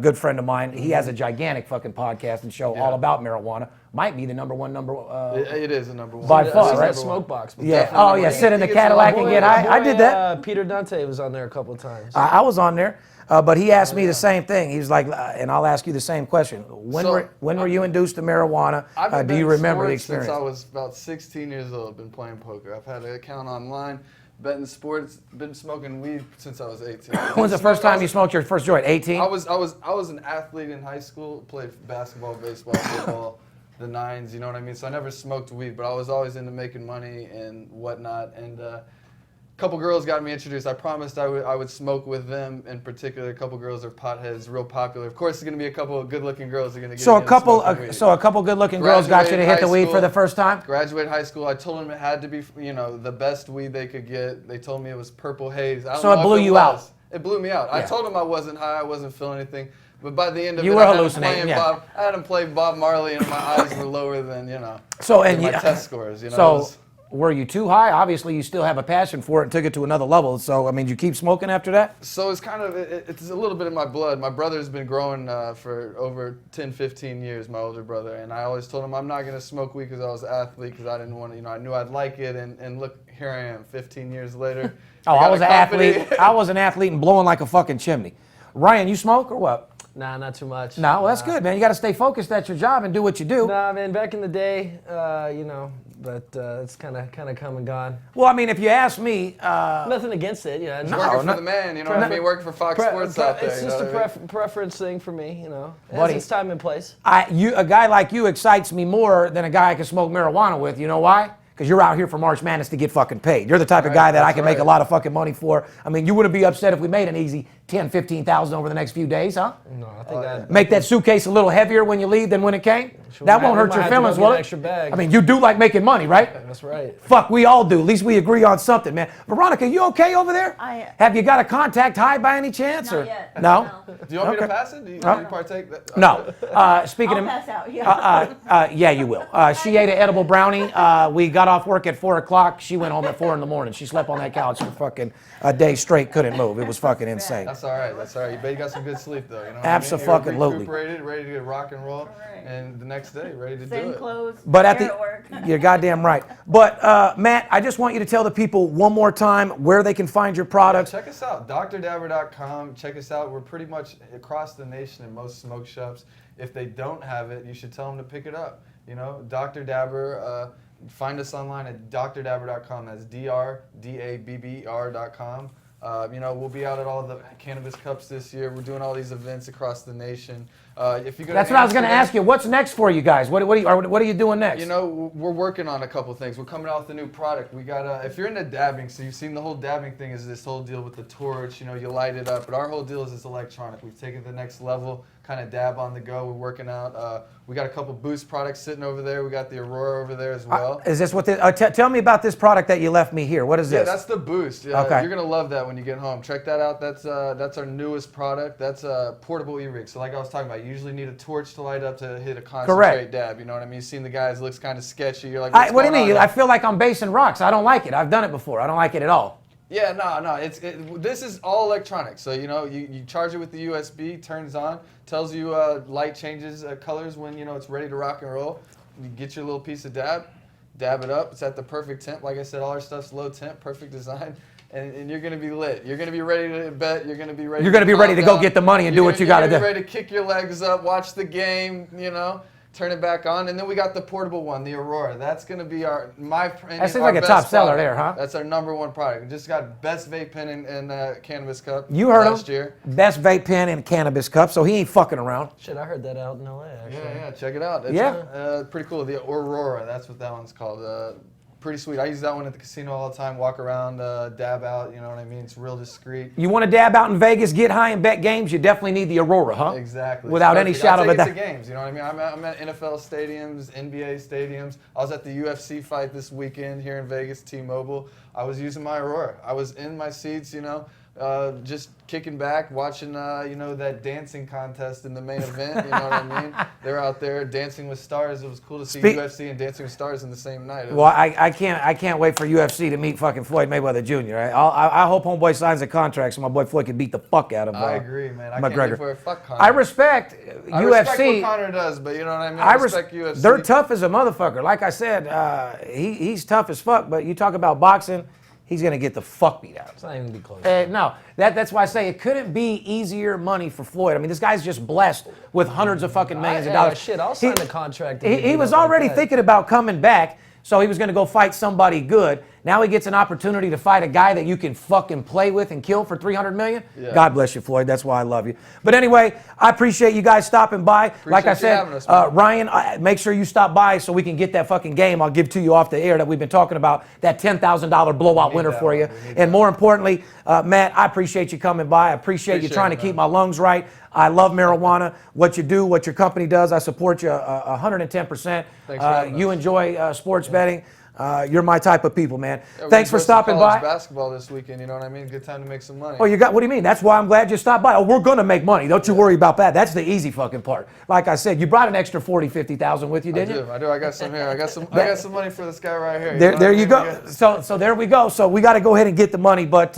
Speaker 3: good friend of mine. He has a gigantic fucking podcast and show all about marijuana. Might be the number one.
Speaker 8: It is the number one.
Speaker 3: By far,
Speaker 6: Sit in
Speaker 3: right?
Speaker 6: that smoke box.
Speaker 3: Yeah. Oh, yeah. Sit in the Cadillac and get high. I did that.
Speaker 6: Peter Dante was on there a couple of times.
Speaker 3: I was on there. But he asked me the same thing. He was like, and I'll ask you the same question. When were you induced to marijuana?
Speaker 8: I've
Speaker 3: Do you remember the experience?
Speaker 8: Since I was about 16 years old. I've been playing poker. I've had an account online, betting sports, been smoking weed since I was 18.
Speaker 3: When's the first time you smoked your first joint? 18?
Speaker 8: I was an athlete in high school. Played basketball, baseball, football, the nines. You know what I mean? So I never smoked weed, but I was always into making money and whatnot. And couple girls got me introduced. I promised I would smoke with them in particular. A couple girls are potheads, real popular. Of course, there's gonna be a couple of good-looking girls that are gonna get
Speaker 3: So a couple good-looking girls got you to hit the weed for the first time?
Speaker 8: Graduated high school. I told them it had to be, you know, the best weed they could get. They told me it was Purple Haze. I don't
Speaker 3: So it
Speaker 8: know
Speaker 3: blew
Speaker 8: if
Speaker 3: you out?
Speaker 8: It blew me out. I
Speaker 3: Yeah.
Speaker 8: told them I wasn't high. I wasn't feeling anything. But by the end of
Speaker 3: You
Speaker 8: it,
Speaker 3: were
Speaker 8: I had them
Speaker 3: hallucinating,
Speaker 8: playing
Speaker 3: yeah.
Speaker 8: I had them play Bob Marley, and my eyes were lower than, you know,
Speaker 3: So
Speaker 8: than my test scores. You know, it was-
Speaker 3: were you too high? Obviously, you still have a passion for it and took it to another level. So, I mean, you keep smoking after that?
Speaker 8: So it's kind of, it's a little bit in my blood. My brother's been growing for over 10, 15 years, my older brother. And I always told him I'm not going to smoke weed because I was an athlete, because I didn't want to, you know, I knew I'd like it. And look, here I am 15 years later.
Speaker 3: I was an athlete. I was an athlete and blowing like a fucking chimney. Ryan, you smoke or what?
Speaker 6: Nah, not too much.
Speaker 3: No, well, that's good, man. You got to stay focused at your job and do what you do.
Speaker 6: Nah, man, back in the day, you know, but it's kind of come and gone.
Speaker 3: Well, I mean, if you ask me,
Speaker 6: Nothing against it, you know.
Speaker 3: No,
Speaker 8: Working for the man, you know what I mean? Working for Fox Sports out there.
Speaker 6: It's
Speaker 8: you
Speaker 6: just
Speaker 8: know
Speaker 6: a
Speaker 8: what I mean?
Speaker 6: preference thing for me, you know. It
Speaker 3: Buddy.
Speaker 6: has its time and place.
Speaker 3: a guy like you excites me more than a guy I can smoke marijuana with. You know why? Because you're out here for March Madness to get fucking paid. You're the type of guy that I can make a lot of fucking money for. I mean, you wouldn't be upset if we made an easy 10, 15,000 over the next few days, huh?
Speaker 6: No, I think I'd
Speaker 3: Make that suitcase a little heavier when you leave than when it came? That won't hurt
Speaker 6: might
Speaker 3: your
Speaker 6: have to go
Speaker 3: feelings,
Speaker 6: get
Speaker 3: will
Speaker 6: an
Speaker 3: it?
Speaker 6: extra bag.
Speaker 3: I mean, you do like making money, right?
Speaker 6: That's right.
Speaker 3: Fuck, we all do. At least we agree on something, man. Veronica, you okay over there? Have you got a contact high by any chance?
Speaker 4: Not
Speaker 3: or
Speaker 4: yet.
Speaker 3: No?
Speaker 8: Do you want me to
Speaker 3: Okay.
Speaker 8: pass it? Do you partake?
Speaker 3: No. Speaking
Speaker 4: I'll
Speaker 3: of...
Speaker 4: pass out, yeah.
Speaker 3: Yeah, you will. She ate an edible brownie. We got off work at 4 o'clock. She went home at 4 in the morning. She slept on that couch for fucking a day straight, couldn't move. It was fucking insane.
Speaker 8: That's all right. That's all right. You got some good sleep, though. You know what
Speaker 3: Abso-fucking-lutely.
Speaker 8: I mean? You're recuperated, ready to get rock and roll,
Speaker 4: Right.
Speaker 8: and the next day, ready to do
Speaker 4: Same
Speaker 8: it.
Speaker 4: clothes,
Speaker 3: But at
Speaker 4: hair
Speaker 3: the...
Speaker 4: at work.
Speaker 3: You're goddamn right. But, Matt, I just want you to tell the people one more time where they can find your products.
Speaker 8: Check us out, drdabber.com. Check us out. We're pretty much across the nation in most smoke shops. If they don't have it, you should tell them to pick it up. You know, Dr. Dabber. Find us online at drdabber.com. That's drdabber.com. You know, we'll be out at all the cannabis cups this year. We're doing all these events across the nation. If you go
Speaker 3: That's
Speaker 8: to
Speaker 3: what I was going to
Speaker 8: Amsterdam-
Speaker 3: ask you. What's next for you guys? What are you doing next?
Speaker 8: You know, we're working on a couple things. We're coming out with a new product. We got if you're into dabbing, so you've seen the whole dabbing thing is this whole deal with the torch. You know, you light it up, but our whole deal is this electronic. We've taken it to the next level, kind of dab on the go. We're working out. We got a couple Boost products sitting over there. We got the Aurora over there as well.
Speaker 3: Is this what tell me about this product that you left me here. What is this?
Speaker 8: Yeah, that's the Boost.
Speaker 3: Okay.
Speaker 8: You're gonna love that when you get home. Check that out. That's our newest product. That's a portable e-rig. So like I was talking about, you usually need a torch to light up to hit a concentrate dab. You know what I mean? You've seen the guys, looks kind of sketchy. You're like,
Speaker 3: What do you mean?
Speaker 8: on
Speaker 3: I
Speaker 8: here?
Speaker 3: feel like I'm basing rocks. I don't like it. I've done it before. I don't like it at all.
Speaker 8: Yeah, no. This is all electronic. So you charge it with the USB, turns on, tells you light changes colors when it's ready to rock and roll. You get your little piece of dab it up. It's at the perfect temp. Like I said, all our stuff's low temp, perfect design, and you're gonna be lit. You're gonna be ready to bet. You're gonna be ready.
Speaker 3: You're gonna be ready to go get the money and do what you gotta do.
Speaker 8: You're gonna be ready to kick your legs up, watch the game. Turn it back on, and then we got the portable one, the Aurora. That's gonna be that
Speaker 3: seems like a top seller there, huh?
Speaker 8: That's our #1 product. We just got best vape pen in cannabis cup.
Speaker 3: You heard
Speaker 8: last year.
Speaker 3: Best vape pen in cannabis cup, so he ain't fucking around.
Speaker 6: Shit, I heard that out in LA, actually.
Speaker 8: Yeah, check it out. It's pretty cool. The Aurora, that's what that one's called. Pretty sweet. I use that one at the casino all the time. Walk around, dab out. You know what I mean? It's real discreet.
Speaker 3: You want to dab out in Vegas, get high, and bet games? You definitely need the Aurora, huh?
Speaker 8: Exactly.
Speaker 3: Without any shadow of a doubt.
Speaker 8: Games. You know what I mean? I'm at NFL stadiums, NBA stadiums. I was at the UFC fight this weekend here in Vegas, T-Mobile. I was using my Aurora. I was in my seats, just kicking back, watching, that dancing contest in the main event. You know what I mean? They're out there dancing with stars. It was cool to see UFC and Dancing with Stars in the same night.
Speaker 3: Well, I can't wait for UFC to meet fucking Floyd Mayweather Jr. I hope homeboy signs a contract so my boy Floyd can beat the fuck out of
Speaker 8: I agree, man. I
Speaker 3: McGregor.
Speaker 8: can't wait for a fuck Conor.
Speaker 3: I respect UFC.
Speaker 8: I respect what Conor does, but you know what I mean? I respect UFC.
Speaker 3: They're tough as a motherfucker. Like I said, he's tough as fuck, but you talk about boxing, he's going to get the fuck beat out.
Speaker 6: It's not even going to be close.
Speaker 3: No, that's why I say it couldn't be easier money for Floyd. I mean, this guy's just blessed with hundreds of fucking millions of dollars.
Speaker 6: Shit, I'll sign the contract.
Speaker 3: He was already thinking about coming back, so he was going to go fight somebody good. Now he gets an opportunity to fight a guy that you can fucking play with and kill for $300 million. Yeah. God bless you, Floyd. That's why I love you. But anyway, I appreciate you guys stopping by. Like I said, Ryan, make sure you stop by so we can get that fucking game I'll give to you off the air that we've been talking about, that $10,000 blowout winner for you. And more importantly, Matt, I appreciate you coming by. I appreciate you trying to keep my lungs right. I love marijuana. What you do, what your company does, I support you 110%. You enjoy sports betting. You're my type of people, man.
Speaker 8: Yeah,
Speaker 3: thanks for stopping by.
Speaker 8: Basketball this weekend, you know what I mean? Good time to make some money.
Speaker 3: Oh, what do you mean? That's why I'm glad you stopped by. Oh, we're going to make money. Don't you worry about that. That's the easy fucking part. Like I said, you brought an extra 40, 50,000 with you, didn't you?
Speaker 8: I do. I got some here. I got some money for this guy right here.
Speaker 3: There you go. So there we go. So we got to go ahead and get the money. But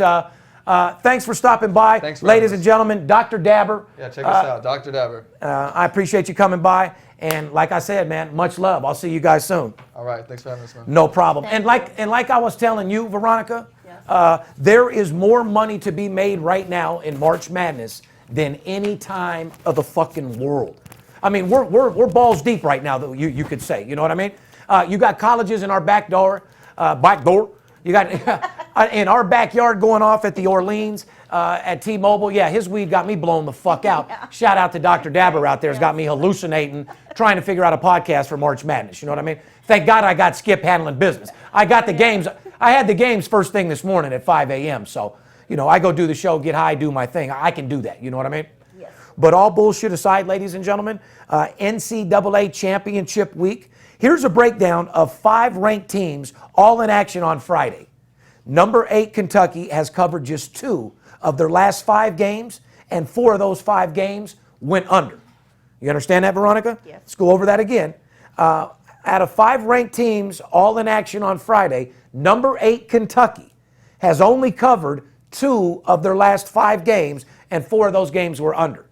Speaker 3: thanks for stopping by.
Speaker 8: Thanks,
Speaker 3: ladies and gentlemen. Dr. Dabber.
Speaker 8: Yeah, check us out. Dr. Dabber.
Speaker 3: I appreciate you coming by. And like I said, man, much love. I'll see you guys soon.
Speaker 8: All right. Thanks for having us, man.
Speaker 3: No problem. And like I was telling you, Veronica, there is more money to be made right now in March Madness than any time of the fucking world. I mean, we're balls deep right now, you could say. You know what I mean? You got colleges in our back door. You got in our backyard going off at the Orleans. At T-Mobile, his weed got me blown the fuck out. Yeah. Shout out to Dr. Dabber out there. Has got me hallucinating, trying to figure out a podcast for March Madness. You know what I mean? Thank God I got Skip handling business. I got the games. I had the games first thing this morning at 5 a.m. So, I go do the show, get high, do my thing. I can do that. You know what I mean? Yes. But all bullshit aside, ladies and gentlemen, NCAA Championship Week. Here's a breakdown of 5 ranked teams all in action on Friday. Number 8 Kentucky has covered just 2 of their last 5 games, and 4 of those 5 games went under. You understand that, Veronica?
Speaker 4: Yes.
Speaker 3: Let's go over that again. Out of 5 ranked teams all in action on Friday, number 8 Kentucky has only covered 2 of their last 5 games, and 4 of those games were under.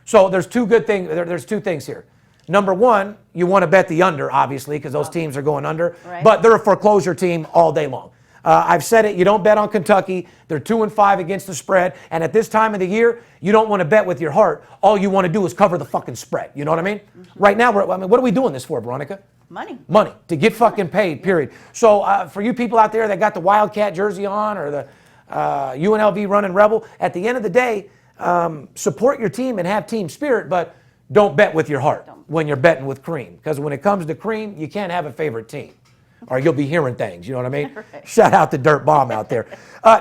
Speaker 3: So there's 2 good things. There's 2 things here. Number 1, you want to bet the under, obviously, because those teams are going under. Right. But they're a foreclosure team all day long. I've said it, you don't bet on Kentucky. They're 2-5 against the spread. And at this time of the year, you don't want to bet with your heart. All you want to do is cover the fucking spread. You know what I mean? Mm-hmm. Right now, what are we doing this for, Veronica?
Speaker 4: Money.
Speaker 3: Money. To get fucking paid, period. So for you people out there that got the Wildcat jersey on or the UNLV running Rebel, at the end of the day, support your team and have team spirit, but don't bet with your heart when you're betting with cream. Because when it comes to cream, you can't have a favorite team. Or you'll be hearing things, you know what I mean? Right. Shout out to Dirt Bomb out there.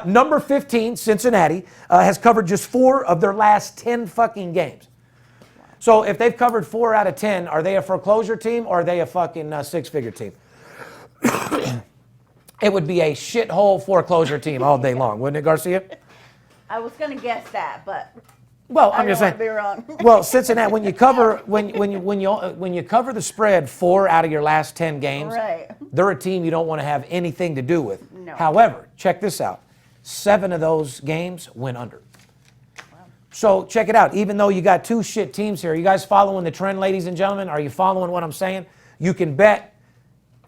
Speaker 3: Number 15, Cincinnati, has covered just 4 of their last 10 fucking games. So if they've covered 4 out of 10, are they a foreclosure team or are they a fucking 6-figure team? It would be a shithole foreclosure team all day long, wouldn't it, Garcia?
Speaker 4: I was going to guess that, but...
Speaker 3: Well, I'm just saying.
Speaker 4: Be wrong.
Speaker 3: Well, Cincinnati, when you cover the spread 4 out of your last 10 games,
Speaker 4: right.
Speaker 3: They're a team you don't want to have anything to do with.
Speaker 4: No.
Speaker 3: However, check this out: 7 of those games went under. So check it out. Even though you got 2 shit teams here, you guys following the trend, ladies and gentlemen? Are you following what I'm saying? You can bet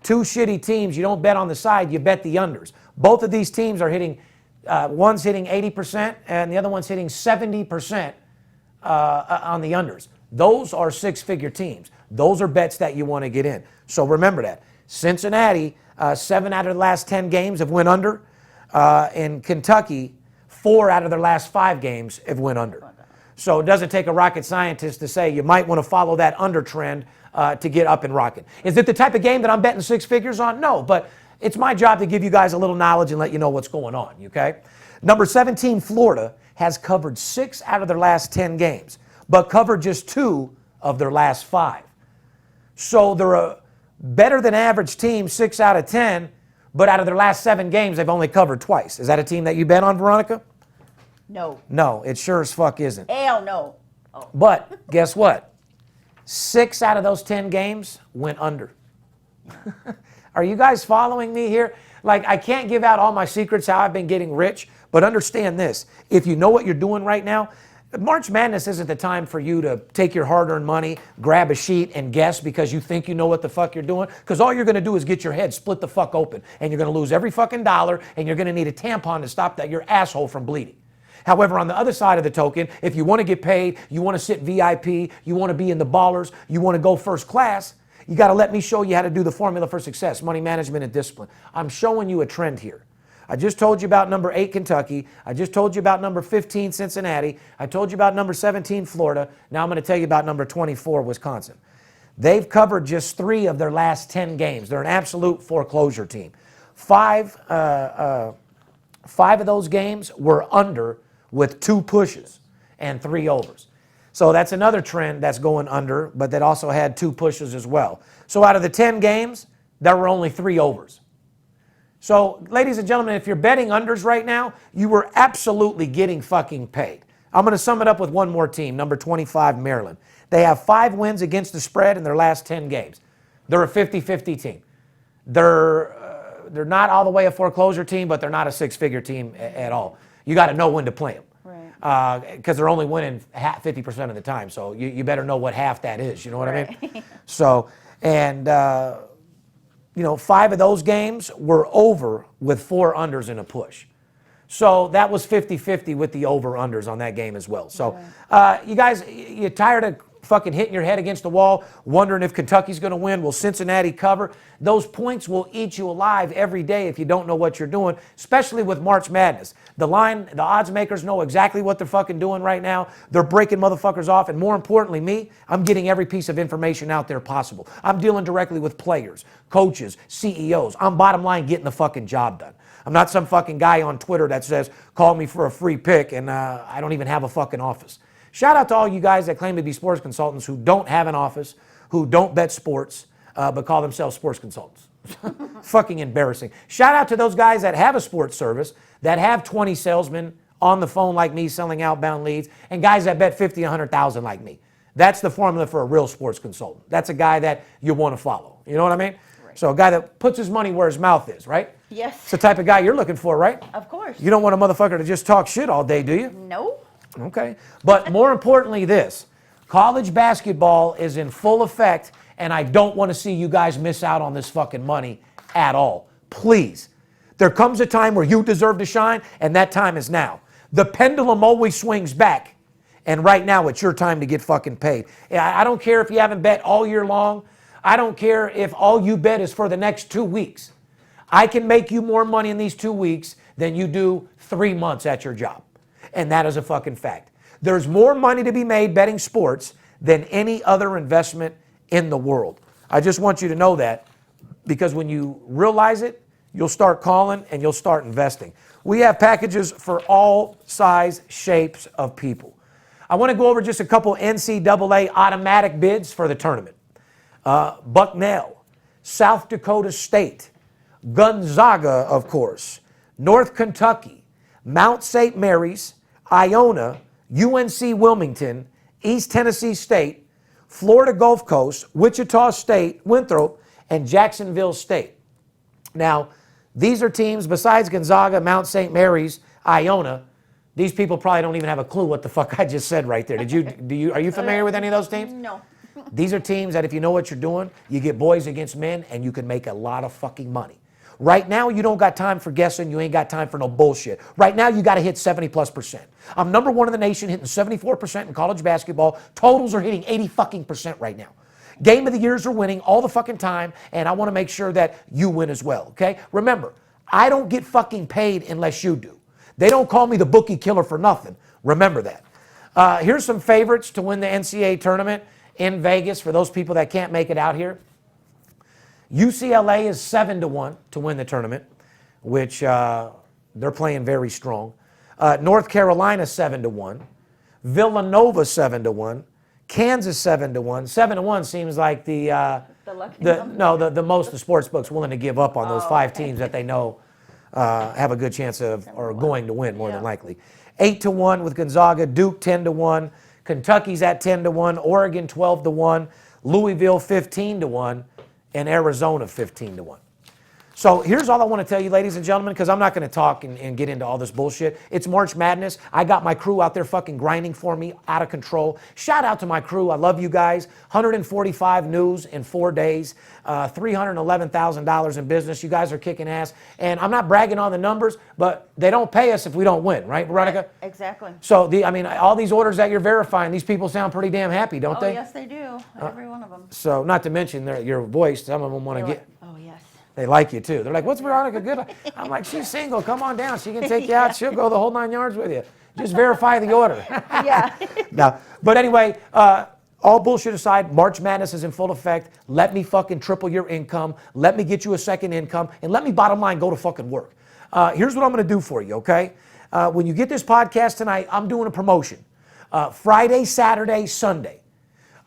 Speaker 3: 2 shitty teams. You don't bet on the side, you bet the unders. Both of these teams are hitting, one's hitting 80% and the other one's hitting 70% on the unders. Those are 6-figure teams. Those are bets that you want to get in. So remember that. Cincinnati, 7 out of the last 10 games have went under. In Kentucky, 4 out of their last 5 games have went under. So it doesn't take a rocket scientist to say you might want to follow that under trend to get up and rocking. Is it the type of game that I'm betting 6 figures on? No, but it's my job to give you guys a little knowledge and let you know what's going on, okay? Number 17, Florida, has covered 6 out of their last 10 games, but covered just 2 of their last 5. So they're a better than average team, 6 out of 10, but out of their last 7 games, they've only covered twice. Is that a team that you bet on, Veronica?
Speaker 4: No.
Speaker 3: No, it sure as fuck isn't.
Speaker 4: Hell no. Oh.
Speaker 3: But guess what? 6 out of those 10 games went under. Are you guys following me here? Like, I can't give out all my secrets how I've been getting rich, but understand this. If you know what you're doing right now, March Madness isn't the time for you to take your hard-earned money, grab a sheet, and guess because you think you know what the fuck you're doing. Because all you're going to do is get your head split the fuck open, and you're going to lose every fucking dollar, and you're going to need a tampon to stop that your asshole from bleeding. However, on the other side of the token, if you want to get paid, you want to sit VIP, you want to be in the ballers, you want to go first class, you got to let me show you how to do the formula for success, money management and discipline. I'm showing you a trend here. I just told you about number 8, Kentucky. I just told you about number 15, Cincinnati. I told you about number 17, Florida. Now I'm going to tell you about number 24, Wisconsin. They've covered just 3 of their last 10 games. They're an absolute foreclosure team. 5 of those games were under with 2 pushes and 3 overs. So that's another trend that's going under, but that also had 2 pushes as well. So out of the 10 games, there were only 3 overs. So, ladies and gentlemen, if you're betting unders right now, you were absolutely getting fucking paid. I'm going to sum it up with one more team, number 25, Maryland. They have 5 wins against the spread in their last 10 games. They're a 50-50 team. They're not all the way a foreclosure team, but they're not a 6-figure team at all. You got to know when to play them. Right. Because they're only winning 50% of the time. So you better know what half that is. You know what I mean? So, and... 5 of those games were over with 4 unders in a push. So that was 50-50 with the over-unders on that game as well. So you guys, you tired of fucking hitting your head against the wall, wondering if Kentucky's going to win? Will Cincinnati cover? Those points will eat you alive every day if you don't know what you're doing, especially with March Madness. The odds makers know exactly what they're fucking doing right now. They're breaking motherfuckers off, and more importantly, me, I'm getting every piece of information out there possible. I'm dealing directly with players, coaches, CEOs. I'm bottom line getting the fucking job done. I'm not some fucking guy on Twitter that says, call me for a free pick, and I don't even have a fucking office. Shout out to all you guys that claim to be sports consultants who don't have an office, who don't bet sports, but call themselves sports consultants. Fucking embarrassing. Shout out to those guys that have a sports service, that have 20 salesmen on the phone like me selling outbound leads, and guys that bet 50, 100,000 like me. That's the formula for a real sports consultant. That's a guy that you want to follow. You know what I mean? Right. So a guy that puts his money where his mouth is, right?
Speaker 4: Yes.
Speaker 3: It's the type of guy you're looking for, right?
Speaker 4: Of course.
Speaker 3: You don't want a motherfucker to just talk shit all day, do you?
Speaker 4: No.
Speaker 3: Okay. But more importantly this, college basketball is in full effect, and I don't want to see you guys miss out on this fucking money at all. Please. There comes a time where you deserve to shine, and that time is now. The pendulum always swings back, and right now it's your time to get fucking paid. I don't care if you haven't bet all year long. I don't care if all you bet is for the next 2 weeks. I can make you more money in these 2 weeks than you do 3 months at your job. And that is a fucking fact. There's more money to be made betting sports than any other investment in the world. I just want you to know that, because when you realize it, you'll start calling and you'll start investing. We have packages for all size shapes of people. I want to go over just a couple NCAA automatic bids for the tournament. Bucknell, South Dakota State, Gonzaga, of course, North Kentucky, Mount St. Mary's, Iona, UNC Wilmington, East Tennessee State, Florida Gulf Coast, Wichita State, Winthrop, and Jacksonville State. Now, These are teams besides Gonzaga, Mount St. Mary's, Iona. These people probably don't even have a clue what the fuck I just said right there. Are you familiar with any of those teams?
Speaker 4: No.
Speaker 3: These are teams that if you know what you're doing, you get boys against men and you can make a lot of fucking money. Right now, you don't got time for guessing. You ain't got time for no bullshit. Right now, you got to hit 70+%. I'm number one in the nation, hitting 74% in college basketball. Totals are hitting 80 fucking percent right now. Game of the years are winning all the fucking time, and I want to make sure that you win as well, okay? Remember, I don't get fucking paid unless you do. They don't call me the Bookie Killer for nothing. Remember that. Here's some favorites to win the NCAA tournament in Vegas for those people that can't make it out here. UCLA is 7-1 to win the tournament, which they're playing very strong. North Carolina 7-1. Villanova 7-1. Kansas 7-1. 7-1 seems like the most the sports books willing to give up on those five teams that they know have a good chance of or going to win more than likely. 8-1 with Gonzaga, Duke 10-1, Kentucky's at 10-1, Oregon 12-1, Louisville 15-1, and Arizona 15-1. So here's all I want to tell you, ladies and gentlemen, because I'm not going to talk and get into all this bullshit. It's March Madness. I got my crew out there fucking grinding for me, out of control. Shout out to my crew. I love you guys. 145 news in 4 days, $311,000 in business. You guys are kicking ass. And I'm not bragging on the numbers, but they don't pay us if we don't win, right, Veronica?
Speaker 4: Exactly.
Speaker 3: So, all these orders that you're verifying, these people sound pretty damn happy, don't they?
Speaker 4: Oh, yes, they do. Every one of them.
Speaker 3: So, not to mention your voice. Some of them want to get...
Speaker 4: Oh, yes.
Speaker 3: They like you too. They're like, what's Veronica good like? I'm like, she's single. Come on down. She can take you out. She'll go the whole 9 yards with you. Just verify the order.
Speaker 4: Yeah.
Speaker 3: No. But anyway, all bullshit aside, March Madness is in full effect. Let me fucking triple your income. Let me get you a second income. And let me, bottom line, go to fucking work. Here's what I'm going to do for you, okay? When you get this podcast tonight, I'm doing a promotion. Friday, Saturday, Sunday.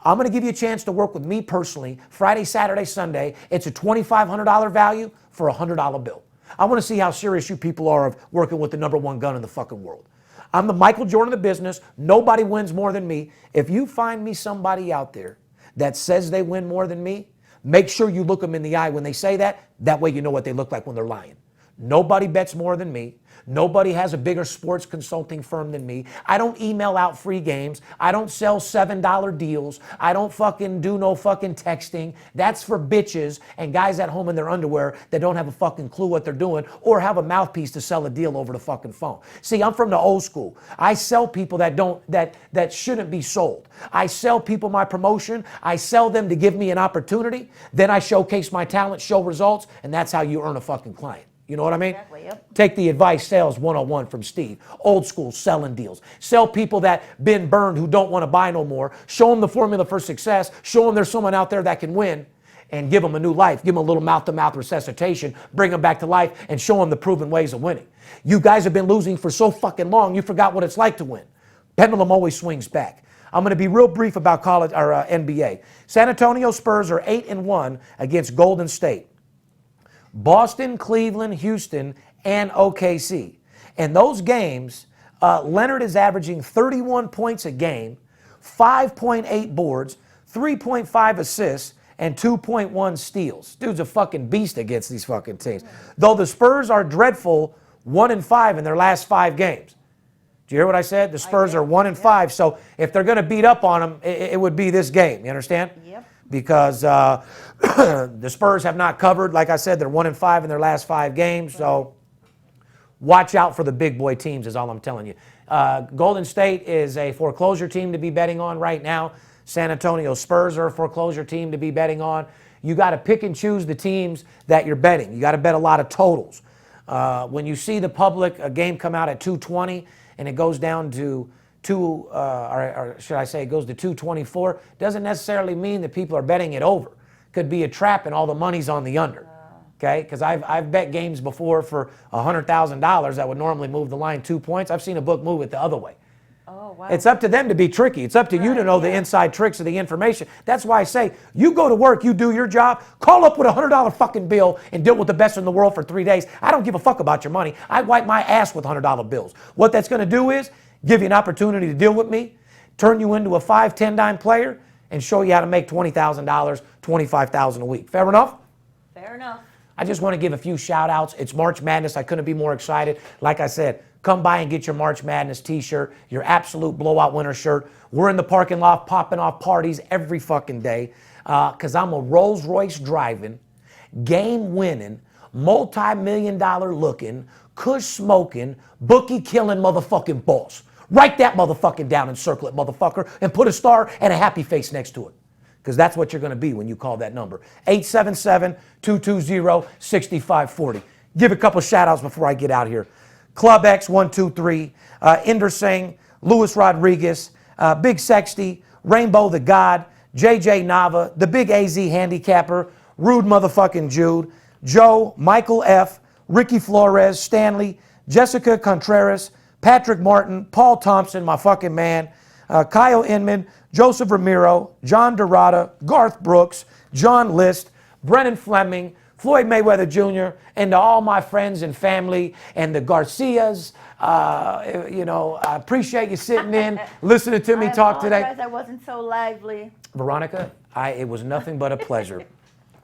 Speaker 3: I'm going to give you a chance to work with me personally, Friday, Saturday, Sunday. It's a $2,500 value for a $100 bill. I want to see how serious you people are of working with the number one gun in the fucking world. I'm the Michael Jordan of the business. Nobody wins more than me. If you find me somebody out there that says they win more than me, make sure you look them in the eye when they say that. That way you know what they look like when they're lying. Nobody bets more than me. Nobody has a bigger sports consulting firm than me. I don't email out free games. I don't sell $7 deals. I don't fucking do no fucking texting. That's for bitches and guys at home in their underwear that don't have a fucking clue what they're doing or have a mouthpiece to sell a deal over the fucking phone. See, I'm from the old school. I sell people that shouldn't be sold. I sell people my promotion. I sell them to give me an opportunity. Then I showcase my talent, show results, and that's how you earn a fucking client. You know what I mean?
Speaker 4: Exactly, yep.
Speaker 3: Take the advice sales 101 from Steve. Old school selling deals. Sell people that been burned who don't want to buy no more. Show them the formula for success. Show them there's someone out there that can win and give them a new life. Give them a little mouth-to-mouth resuscitation. Bring them back to life and show them the proven ways of winning. You guys have been losing for so fucking long, you forgot what it's like to win. Pendulum always swings back. I'm going to be real brief about college or NBA. San Antonio Spurs are 8-1 against Golden State. Boston, Cleveland, Houston, and OKC. In those games, Leonard is averaging 31 points a game, 5.8 boards, 3.5 assists, and 2.1 steals. Dude's a fucking beast against these fucking teams. Though the Spurs are dreadful, 1-5 in their last 5 games. Do you hear what I said? The Spurs are 1-5. So if they're going to beat up on them, it would be this game. You understand?
Speaker 4: Yep.
Speaker 3: Because the Spurs have not covered. Like I said, they're 1-5 in their last 5 games. So watch out for the big boy teams is all I'm telling you. Golden State is a foreclosure team to be betting on right now. San Antonio Spurs are a foreclosure team to be betting on. You got to pick and choose the teams that you're betting. You got to bet a lot of totals. When you see the public, a game come out at 220 and it goes down to or should I say it goes to 224, doesn't necessarily mean that people are betting it over. Could be a trap and all the money's on the under. Okay, because I've bet games before for $100,000 that would normally move the line 2 points. I've seen a book move it the other way.
Speaker 4: Oh, wow.
Speaker 3: It's up to them to be tricky. It's up to you to know the inside tricks of the information. That's why I say, you go to work, you do your job, call up with a $100 fucking bill and deal with the best in the world for 3 days. I don't give a fuck about your money. I wipe my ass with $100 bills. What that's going to do is give you an opportunity to deal with me, turn you into a 5-10 dime player, and show you how to make $20,000, $25,000 a week. Fair enough?
Speaker 4: Fair enough.
Speaker 3: I just want to give a few shout outs. It's March Madness. I couldn't be more excited. Like I said, come by and get your March Madness t-shirt, your absolute blowout winner shirt. We're in the parking lot popping off parties every fucking day because I'm a Rolls Royce driving, game winning, multi-million-dollar looking, kush smoking, bookie killing motherfucking boss. Write that motherfucking down and circle it, motherfucker, and put a star and a happy face next to it. Because that's what you're going to be when you call that number. 877-220-6540. Give a couple shout outs before I get out here. Club X123, Inder Singh, Luis Rodriguez, Big Sexty, Rainbow the God, JJ Nava, the Big AZ Handicapper, Rude Motherfucking Jude, Joe, Michael F., Ricky Flores, Stanley, Jessica Contreras, Patrick Martin, Paul Thompson, my fucking man, Kyle Inman, Joseph Ramiro, John Dorada, Garth Brooks, John List, Brennan Fleming, Floyd Mayweather Jr., and to all my friends and family and the Garcias. I appreciate you sitting in, listening to me talk today.
Speaker 4: I wasn't so lively.
Speaker 3: Veronica, it was nothing but a pleasure.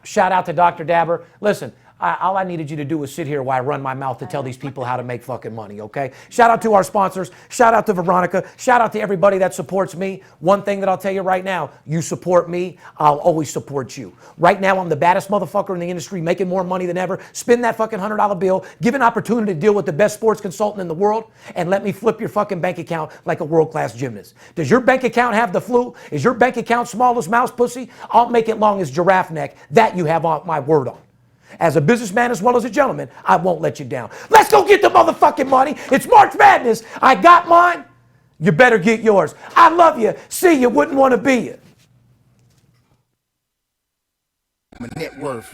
Speaker 3: Shout out to Dr. Dabber. Listen, all I needed you to do was sit here while I run my mouth to tell these people how to make fucking money, okay? Shout out to our sponsors. Shout out to Veronica. Shout out to everybody that supports me. One thing that I'll tell you right now, you support me, I'll always support you. Right now, I'm the baddest motherfucker in the industry, making more money than ever. Spend that fucking $100 bill, give an opportunity to deal with the best sports consultant in the world, and let me flip your fucking bank account like a world-class gymnast. Does your bank account have the flu? Is your bank account small as mouse pussy? I'll make it long as giraffe neck. That you have my word on. As a businessman as well as a gentleman, I won't let you down. Let's go get the motherfucking money. It's March Madness. I got mine. You better get yours. I love you. See you. Wouldn't want to be you.
Speaker 2: My net worth.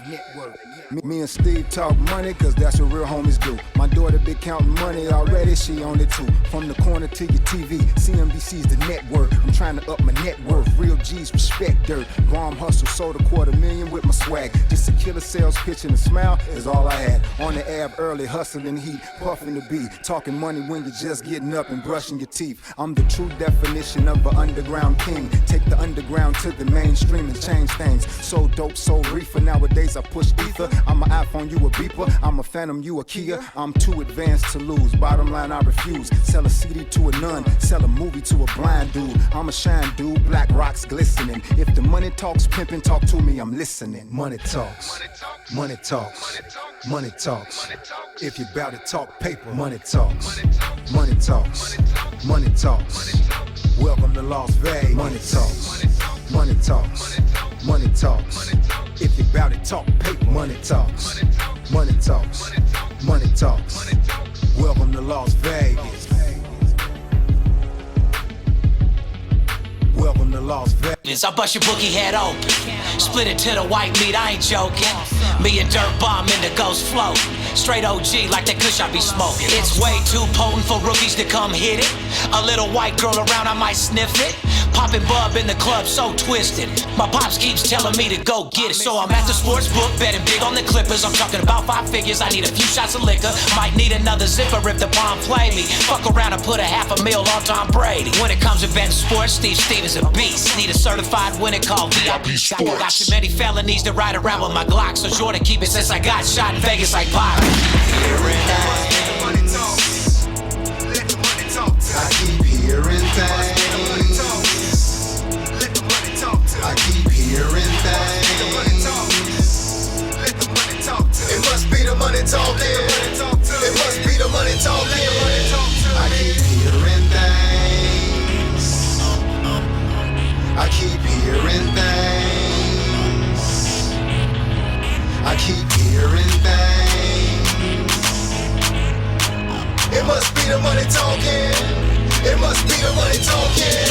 Speaker 2: Me and Steve talk money, cause that's what real homies do. My daughter been counting money already, she on it too. From the corner to your TV, CNBC's the network. I'm trying to up my net worth. Real G's respect dirt. Guam hustle, sold $250,000 with my swag. Just a killer sales pitch and a smile is all I had. On the ab early, hustling heat, puffing the beat. Talking money when you're just getting up and brushing your teeth. I'm the true definition of an underground king. Take the underground to the mainstream and change things. So dope, so reefer. Nowadays I push ether. I'm an iPhone, you a beeper. I'm a Phantom, you a Kia. I'm too advanced to lose. Bottom line, I refuse. Sell a CD to a nun. Sell a movie to a blind dude. I'm a shine dude. Black rocks glistening. If the money talks, pimping, talk to me. I'm listening. Money talks. Money talks. Money talks. If you bout to talk paper, money talks. Money talks. Money talks. Welcome to Las Vegas. Money talks. Money talks. Money talks. If you bout to talk paper, money talks. Money talks. Money talks. Welcome to Las Vegas. Welcome to Las Vegas.
Speaker 1: I bust your bookie head open, split it to the white meat, I ain't joking. Me and Dirt Bomb in the ghost flow, straight OG like that kush I be smoking. It's way too potent for rookies to come hit it. A little white girl around, I might sniff it. Poppin' bub in the club, so twisted. My pops keeps telling me to go get it. So I'm at the sports book, betting big on the Clippers. I'm talking about 5 figures, I need a few shots of liquor. Might need another zipper if the bomb play me. Fuck around and put $500,000 on Tom Brady. When it comes to betting sports, Steve Stevens a beast. Need a certified winner called VIP Sports. Got too many felonies to ride around with my Glock, so sure to keep it since I got shot in Vegas like Pop.
Speaker 2: I keep hearing things. I keep hearing things. It must be the money talking. It must be the money talking. I keep hearing things. I keep hearing things. I keep hearing things. It must be the money talking. It must be the money talking.